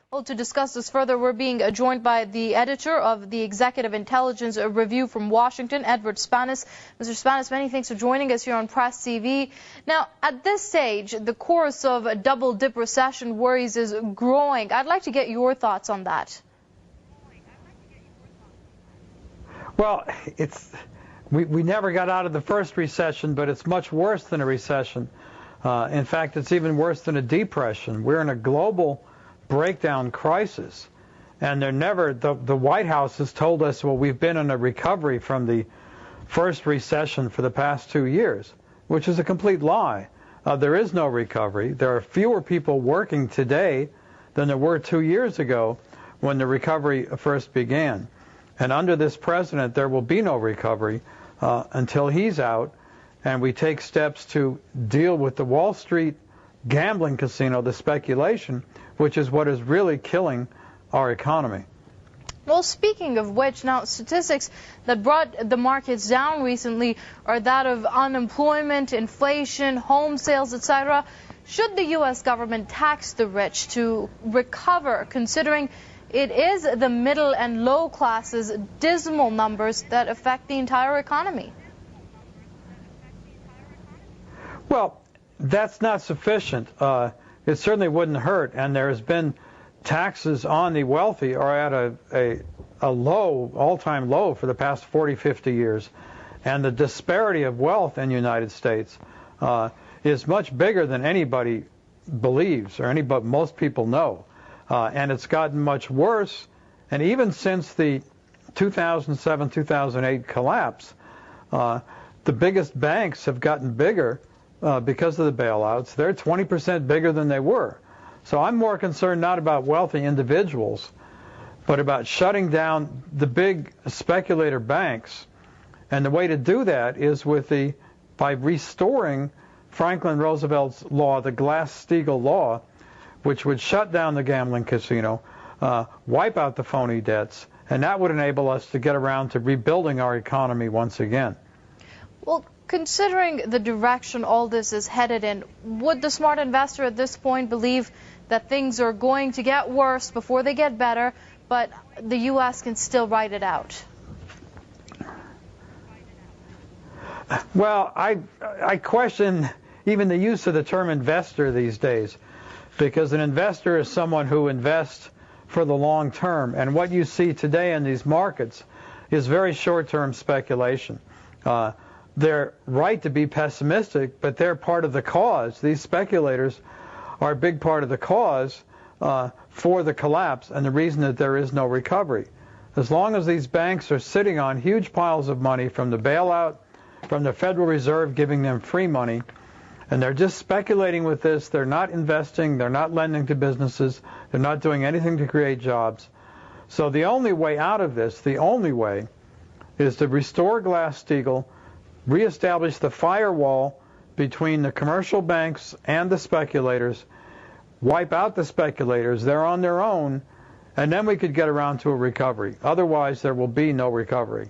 Well, to discuss this further, we're being joined by the editor of the Executive Intelligence Review from Washington, Edward Spannaus. Mr. Spannaus, many thanks for joining us here on Press TV. Now, at this stage, the chorus of a double-dip recession worries is growing. I'd like to get your thoughts on that. Well, we never got out of the first recession, but it's much worse than a recession. In fact, it's even worse than a depression. We're in a global breakdown crisis, and the White House has told us, well, we've been in a recovery from the first recession for the past 2 years, which is a complete lie. There is no recovery. There are fewer people working today than there were 2 years ago when the recovery first began. And under this president, there will be no recovery until he's out, and we take steps to deal with the Wall Street gambling casino, the speculation, which is what is really killing our economy. Well, speaking of which, now statistics that brought the markets down recently are that of unemployment, inflation, home sales, etc. Should the U.S. government tax the rich to recover, considering it is the middle and low classes' dismal numbers that affect the entire economy? Well, that's not sufficient. It certainly wouldn't hurt, and there has been taxes on the wealthy are at a low, all-time low for the past 40, 50 years. And the disparity of wealth in the United States is much bigger than anybody believes or most people know. And it's gotten much worse. And even since the 2007-2008 collapse, the biggest banks have gotten bigger because of the bailouts. They're 20% bigger than they were. So I'm more concerned not about wealthy individuals, but about shutting down the big speculator banks. And the way to do that is by restoring Franklin Roosevelt's law, the Glass-Steagall law, which would shut down the gambling casino, wipe out the phony debts, and that would enable us to get around to rebuilding our economy once again. Well, considering the direction all this is headed in, would the smart investor at this point believe that things are going to get worse before they get better, but the U.S. can still ride it out? Well, I question even the use of the term investor these days, because an investor is someone who invests for the long term, and what you see today in these markets is very short-term speculation. They're right to be pessimistic, but they're part of the cause. These speculators are a big part of the cause for the collapse and the reason that there is no recovery. As long as these banks are sitting on huge piles of money from the bailout, from the Federal Reserve giving them free money, and they're just speculating with this, they're not investing, they're not lending to businesses, they're not doing anything to create jobs. So the only way out of this, the only way, is to restore Glass-Steagall, reestablish the firewall between the commercial banks and the speculators, wipe out the speculators, they're on their own, and then we could get around to a recovery. Otherwise, there will be no recovery.